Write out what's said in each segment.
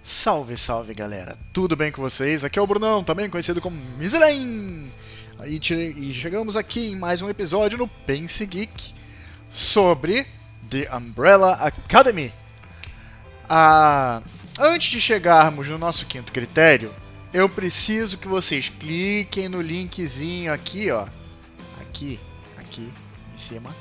Salve, salve galera, tudo bem com vocês? Aqui é o Brunão, também conhecido como Mizelen. E chegamos aqui em mais um episódio no Pense Geek sobre The Umbrella Academy. Antes de chegarmos no nosso quinto critério, eu preciso que vocês cliquem no linkzinho aqui, ó. Aqui, em cima.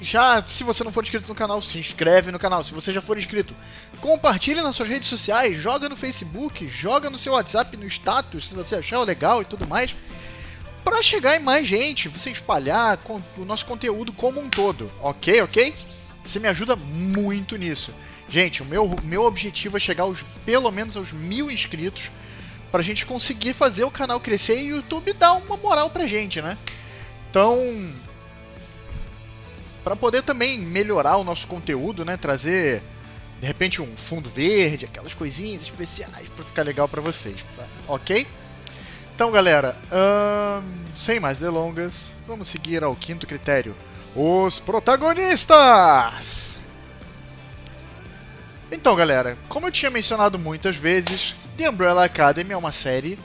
Já, se você não for inscrito no canal, se inscreve no canal. Se você já for inscrito, compartilha nas suas redes sociais, joga no Facebook, joga no seu WhatsApp, no status, se você achar legal e tudo mais, para chegar em mais gente, você espalhar o nosso conteúdo como um todo, ok? Você me ajuda muito nisso. Gente, o meu objetivo é chegar pelo menos aos 1000 inscritos, pra gente conseguir fazer o canal crescer e o YouTube dar uma moral pra gente, né? Então, para poder também melhorar o nosso conteúdo, né? Trazer, de repente, um fundo verde, aquelas coisinhas especiais para ficar legal para vocês, tá? Ok? Então, galera, sem mais delongas, vamos seguir ao quinto critério: os protagonistas! Então, galera, como eu tinha mencionado muitas vezes, The Umbrella Academy é uma série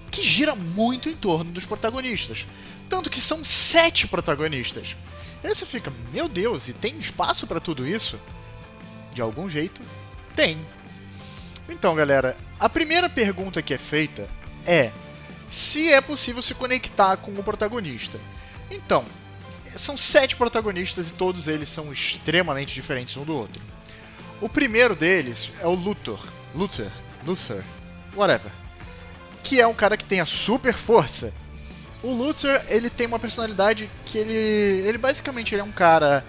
que gira muito em torno dos protagonistas. Tanto que são 7 protagonistas. E aí você fica, meu Deus, e tem espaço para tudo isso? De algum jeito, tem. Então, galera, a primeira pergunta que é feita é se é possível se conectar com o protagonista. Então, são 7 protagonistas e todos eles são extremamente diferentes um do outro. O primeiro deles é o Luthor, whatever, que é um cara que tem a super força. O Luthor, ele tem uma personalidade que ele basicamente é um cara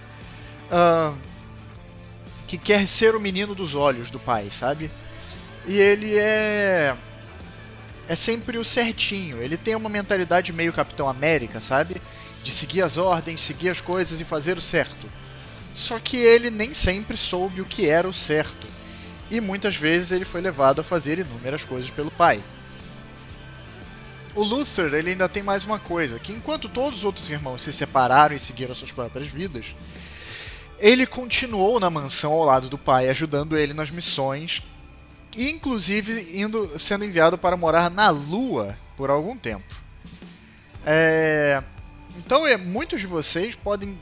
que quer ser o menino dos olhos do pai, sabe? E ele é sempre o certinho. Ele tem uma mentalidade meio Capitão América, sabe? De seguir as ordens, seguir as coisas e fazer o certo. Só que ele nem sempre soube o que era o certo. E muitas vezes ele foi levado a fazer inúmeras coisas pelo pai. O Luthor, ele ainda tem mais uma coisa, que enquanto todos os outros irmãos se separaram e seguiram suas próprias vidas, ele continuou na mansão ao lado do pai, ajudando ele nas missões, e inclusive sendo enviado para morar na Lua por algum tempo. Então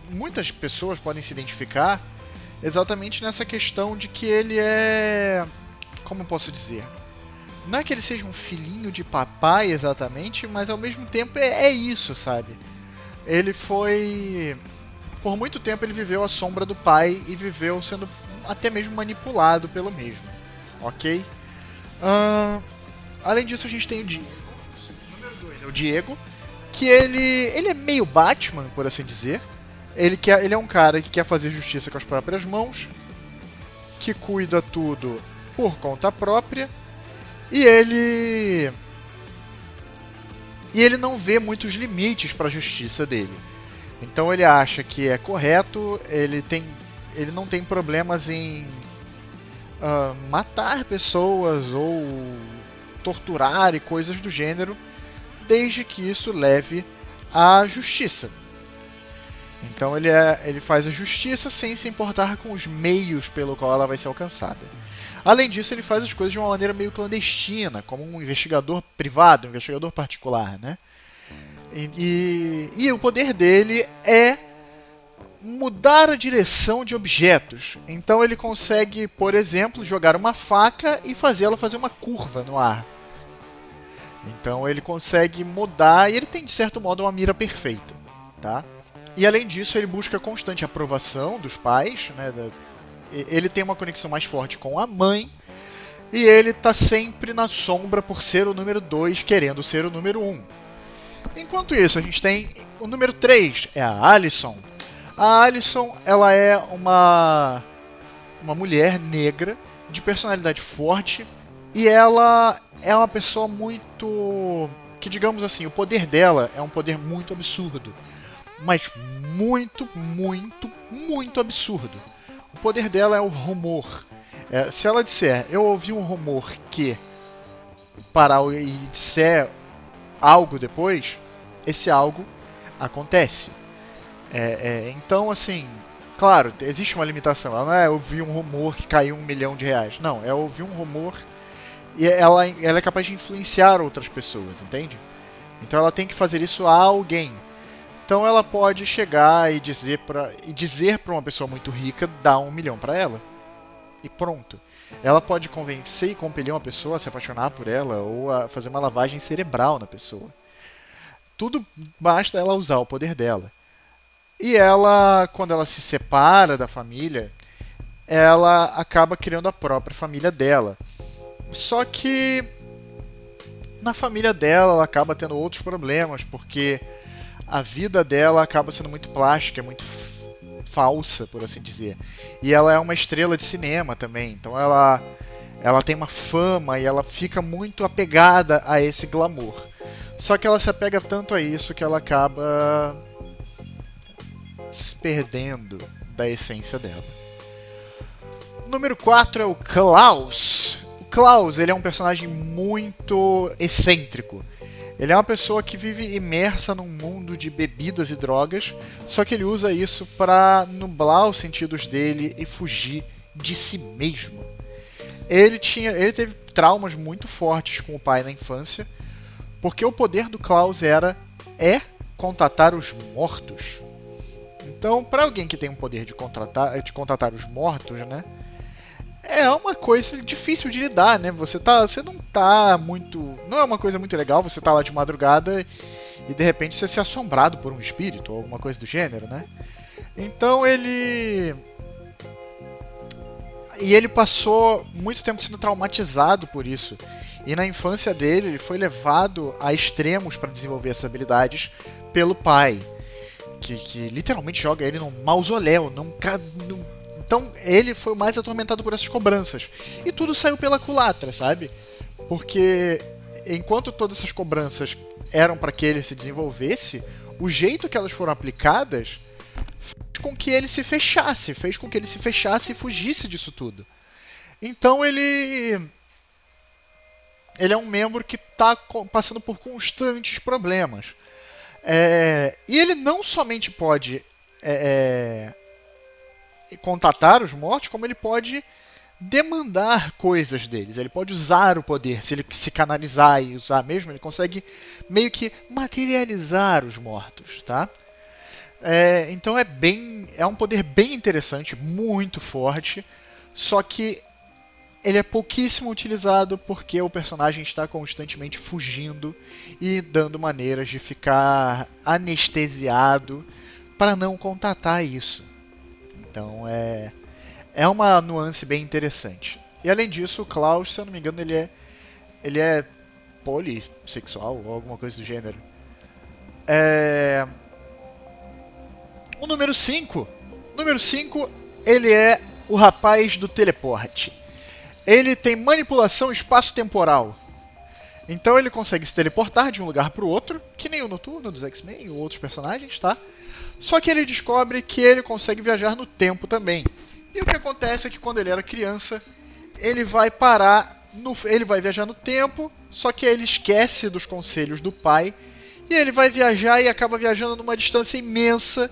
muitas pessoas podem se identificar exatamente nessa questão de que ele é, como posso dizer, não é que ele seja um filhinho de papai exatamente, mas ao mesmo tempo é isso, sabe? Ele foi, por muito tempo ele viveu à sombra do pai e viveu sendo até mesmo manipulado pelo mesmo, ok? Além disso a gente tem o Diego, número 2 é o Diego, que ele é meio Batman, por assim dizer. Ele é um cara que quer fazer justiça com as próprias mãos, que cuida tudo por conta própria, e ele não vê muitos limites para a justiça dele. Então ele acha que é correto, ele não tem problemas em matar pessoas ou torturar e coisas do gênero, desde que isso leve à justiça. Então ele faz a justiça sem se importar com os meios pelo qual ela vai ser alcançada. Além disso, ele faz as coisas de uma maneira meio clandestina, como um investigador privado, um investigador particular, né? E o poder dele é mudar a direção de objetos. Então ele consegue, por exemplo, jogar uma faca e fazê-la fazer uma curva no ar. Então ele consegue mudar e ele tem, de certo modo, uma mira perfeita, tá? E além disso, ele busca constante aprovação dos pais, né? Ele tem uma conexão mais forte com a mãe, e ele tá sempre na sombra por ser o número 2, querendo ser o número 1. Enquanto isso, a gente tem o número 3, é a Alyson. A Alyson, ela é uma mulher negra, de personalidade forte, e ela é uma pessoa muito, que digamos assim, o poder dela é um poder muito absurdo. Mas muito absurdo. O poder dela é o rumor. Se ela disser, eu ouvi um rumor que, e disser algo depois, esse algo acontece. Então, assim, Claro, existe uma limitação. Ela não é ouvir um rumor que caiu R$ 1 milhão. Não, é ouvir um rumor e ela é capaz de influenciar outras pessoas, entende? Então ela tem que fazer isso a alguém. Então ela pode chegar e dizer para uma pessoa muito rica dar 1 milhão para ela. E pronto. Ela pode convencer e compelir uma pessoa a se apaixonar por ela ou a fazer uma lavagem cerebral na pessoa. Tudo basta ela usar o poder dela. E ela, quando ela se separa da família, ela acaba criando a própria família dela. Só que na família dela ela acaba tendo outros problemas, porque a vida dela acaba sendo muito plástica, muito falsa, por assim dizer. E ela é uma estrela de cinema também, então ela tem uma fama e ela fica muito apegada a esse glamour. Só que ela se apega tanto a isso que ela acaba se perdendo da essência dela. O número 4 é o Klaus. O Klaus, ele é um personagem muito excêntrico. Ele é uma pessoa que vive imersa num mundo de bebidas e drogas, só que ele usa isso para nublar os sentidos dele e fugir de si mesmo. Ele teve traumas muito fortes com o pai na infância, porque o poder do Klaus é contatar os mortos. Então, para alguém que tem o poder de contatar os mortos, né? É uma coisa difícil de lidar, né? Você não tá muito. Não é uma coisa muito legal você tá lá de madrugada e de repente você ser assombrado por um espírito ou alguma coisa do gênero, né? Então ele. E ele passou muito tempo sendo traumatizado por isso. E na infância dele, ele foi levado a extremos para desenvolver essas habilidades pelo pai. Que literalmente joga ele num mausoléu, Então ele foi o mais atormentado por essas cobranças. E tudo saiu pela culatra, sabe? Porque enquanto todas essas cobranças eram para que ele se desenvolvesse, o jeito que elas foram aplicadas fez com que ele se fechasse, e fugisse disso tudo. Então ele é um membro que está passando por constantes problemas. E ele não somente pode contatar os mortos, como ele pode demandar coisas deles. Ele pode usar o poder, se ele se canalizar e usar mesmo, ele consegue meio que materializar os mortos, tá? Então é um poder bem interessante, muito forte, só que ele é pouquíssimo utilizado porque o personagem está constantemente fugindo e dando maneiras de ficar anestesiado para não contatar isso. Então é uma nuance bem interessante. E além disso, o Klaus, se eu não me engano, ele é polissexual ou alguma coisa do gênero. O número 5. Número 5, ele é o rapaz do teleporte. Ele tem manipulação espaço-temporal. Então ele consegue se teleportar de um lugar para o outro, que nem o Noturno dos X-Men ou outros personagens, tá? Só que ele descobre que ele consegue viajar no tempo também. E o que acontece é que quando ele era criança, ele vai viajar no tempo, só que ele esquece dos conselhos do pai, e ele vai viajar e acaba viajando numa distância imensa,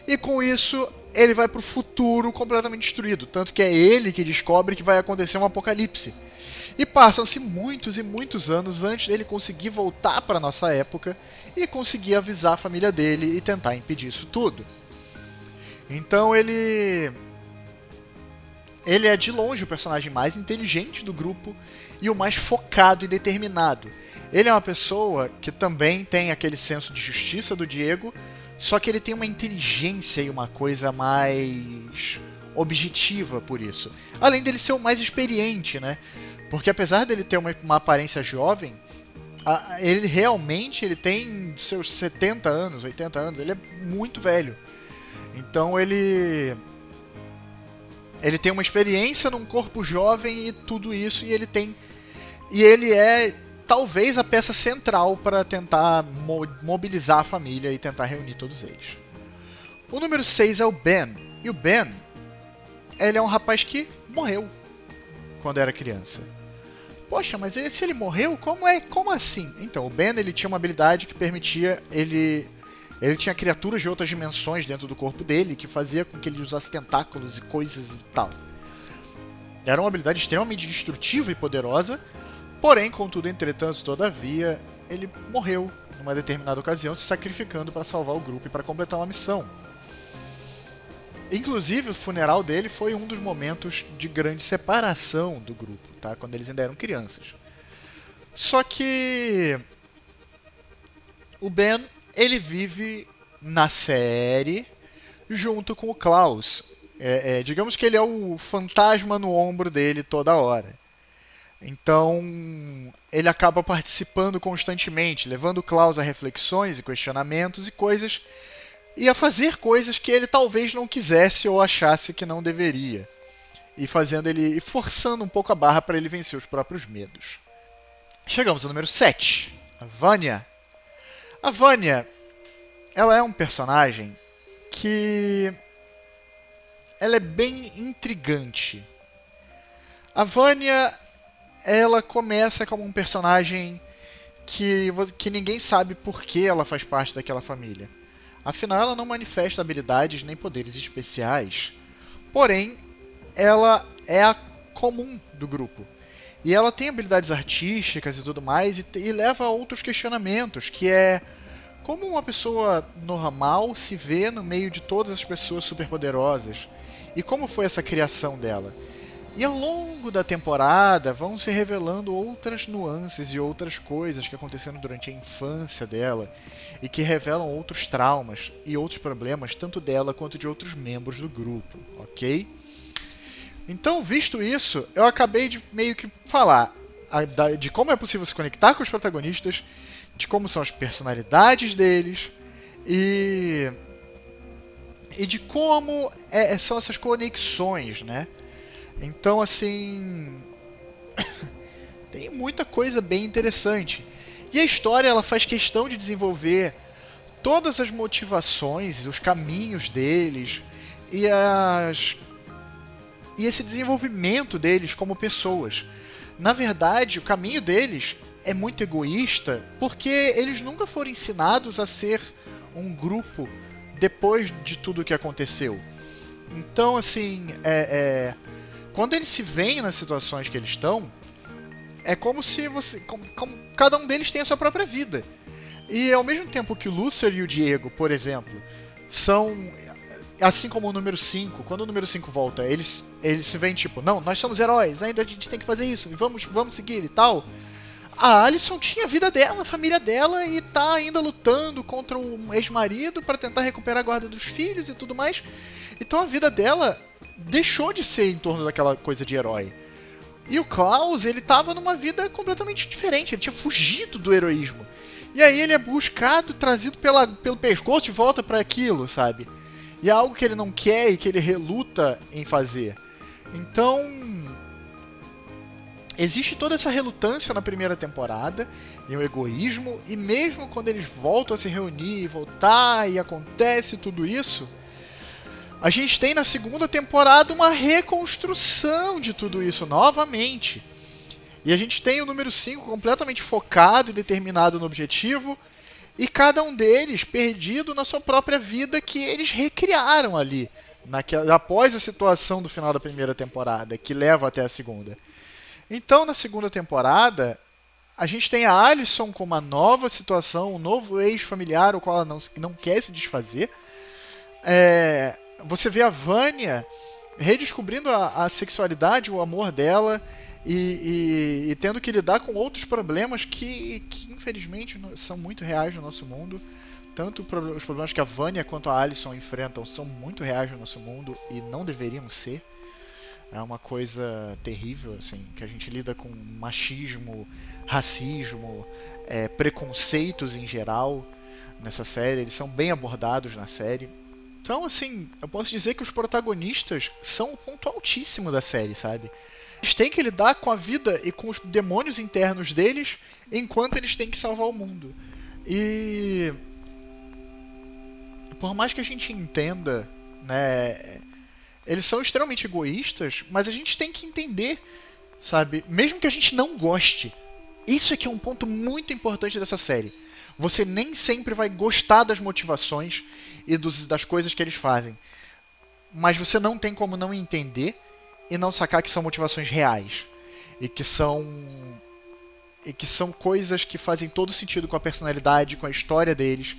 e com isso ele vai para o futuro completamente destruído. Tanto que é ele que descobre que vai acontecer um apocalipse. E passam-se muitos e muitos anos antes dele conseguir voltar para a nossa época e conseguir avisar a família dele e tentar impedir isso tudo. Então ele é de longe o personagem mais inteligente do grupo e o mais focado e determinado. Ele é uma pessoa que também tem aquele senso de justiça do Diego, só que ele tem uma inteligência e uma coisa mais objetiva por isso. Além dele ser o mais experiente, né? Porque apesar dele ter uma aparência jovem, ele tem seus 70 anos, 80 anos, ele é muito velho. Então ele tem uma experiência num corpo jovem e tudo isso, e ele é talvez a peça central para tentar mobilizar a família e tentar reunir todos eles. O número 6 é o Ben. E o Ben, ele é um rapaz que morreu quando era criança. Poxa, mas se ele morreu, como assim? Então, o Ben ele tinha uma habilidade que permitia ele Ele tinha criaturas de outras dimensões dentro do corpo dele que fazia com que ele usasse tentáculos e coisas e tal. Era uma habilidade extremamente destrutiva e poderosa, porém, contudo, entretanto, todavia, ele morreu numa determinada ocasião se sacrificando para salvar o grupo e para completar uma missão. Inclusive, o funeral dele foi um dos momentos de grande separação do grupo, tá? Quando eles ainda eram crianças. Só que o Ben, ele vive na série junto com o Klaus. Digamos que ele é o fantasma no ombro dele toda hora. Então, ele acaba participando constantemente, levando o Klaus a reflexões e questionamentos e coisas, e a fazer coisas que ele talvez não quisesse ou achasse que não deveria. E forçando um pouco a barra para ele vencer os próprios medos. Chegamos ao número 7, a Vanya. A Vanya, ela é um personagem que ela é bem intrigante. A Vanya, ela começa como um personagem que ninguém sabe por que ela faz parte daquela família. Afinal, ela não manifesta habilidades nem poderes especiais. Porém, ela é a comum do grupo. E ela tem habilidades artísticas e tudo mais, e leva a outros questionamentos, que é como uma pessoa normal se vê no meio de todas as pessoas superpoderosas. E como foi essa criação dela? E ao longo da temporada vão se revelando outras nuances e outras coisas que aconteceram durante a infância dela e que revelam outros traumas e outros problemas, tanto dela quanto de outros membros do grupo, ok? Então, visto isso, eu acabei de meio que falar de como é possível se conectar com os protagonistas, de como são as personalidades deles e de como são essas conexões, né? Então, assim, tem muita coisa bem interessante. E a história, ela faz questão de desenvolver todas as motivações, os caminhos deles e esse desenvolvimento deles como pessoas. Na verdade, o caminho deles é muito egoísta porque eles nunca foram ensinados a ser um grupo depois de tudo o que aconteceu. Então, assim, quando eles se veem nas situações que eles estão, é como se como cada um deles tem a sua própria vida. E ao mesmo tempo que o Luther e o Diego, por exemplo, são, assim como o número 5, quando o número 5 volta, eles se veem tipo, não, nós somos heróis, ainda a gente tem que fazer isso, e vamos seguir e tal. A Alyson tinha a vida dela, a família dela, e tá ainda lutando contra o ex-marido para tentar recuperar a guarda dos filhos e tudo mais. Então a vida dela deixou de ser em torno daquela coisa de herói. E o Klaus, ele tava numa vida completamente diferente, ele tinha fugido do heroísmo. E aí ele é buscado, trazido pelo pescoço de volta para aquilo, sabe? E é algo que ele não quer e que ele reluta em fazer. Então, existe toda essa relutância na primeira temporada, e o egoísmo, e mesmo quando eles voltam a se reunir e voltar, e acontece tudo isso, a gente tem na segunda temporada uma reconstrução de tudo isso novamente. E a gente tem o número 5 completamente focado e determinado no objetivo, e cada um deles perdido na sua própria vida que eles recriaram ali, após a situação do final da primeira temporada, que leva até a segunda. Então, na segunda temporada, a gente tem a Alyson com uma nova situação, um novo ex-familiar, o qual ela não quer se desfazer. Você vê a Vanya redescobrindo a sexualidade, o amor dela, e tendo que lidar com outros problemas que infelizmente são muito reais no nosso mundo. Tanto os problemas que a Vanya quanto a Alyson enfrentam são muito reais no nosso mundo e não deveriam ser. É uma coisa terrível, assim, que a gente lida com machismo, racismo, preconceitos em geral nessa série. Eles são bem abordados na série. Então, assim, eu posso dizer que os protagonistas são o ponto altíssimo da série, sabe? Eles têm que lidar com a vida e com os demônios internos deles enquanto eles têm que salvar o mundo. E por mais que a gente entenda, né, eles são extremamente egoístas, mas a gente tem que entender, sabe? Mesmo que a gente não goste. Isso aqui é um ponto muito importante dessa série. Você nem sempre vai gostar das motivações e das coisas que eles fazem. Mas você não tem como não entender e não sacar que são motivações reais. E que são coisas que fazem todo sentido com a personalidade, com a história deles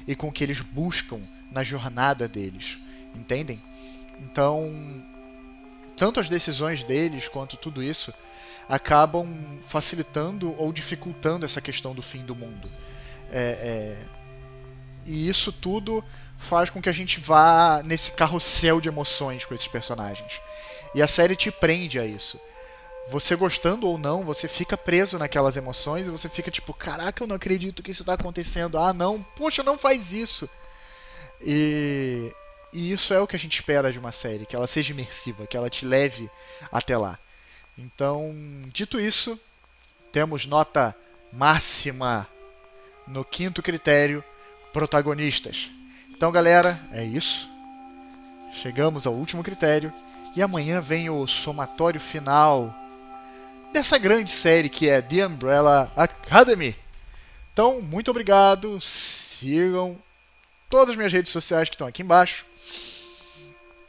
e com o que eles buscam na jornada deles. Entendem? Então, tanto as decisões deles quanto tudo isso acabam facilitando ou dificultando essa questão do fim do mundo. E isso tudo faz com que a gente vá nesse carrossel de emoções com esses personagens. E a série te prende a isso. Você gostando ou não, você fica preso naquelas emoções e você fica tipo, caraca, eu não acredito que isso está acontecendo. Ah, não, poxa, não faz isso. E isso é o que a gente espera de uma série, que ela seja imersiva, que ela te leve até lá. Então, dito isso, temos nota máxima no quinto critério, protagonistas. Então, galera, é isso. Chegamos ao último critério e amanhã vem o somatório final dessa grande série que é The Umbrella Academy. Então, muito obrigado. Sigam todas as minhas redes sociais que estão aqui embaixo.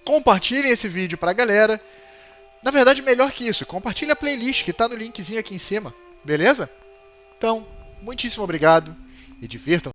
Compartilhem esse vídeo pra galera. Na verdade, melhor que isso, compartilhe a playlist que está no linkzinho aqui em cima. Beleza? Então, muitíssimo obrigado e divirtam-se.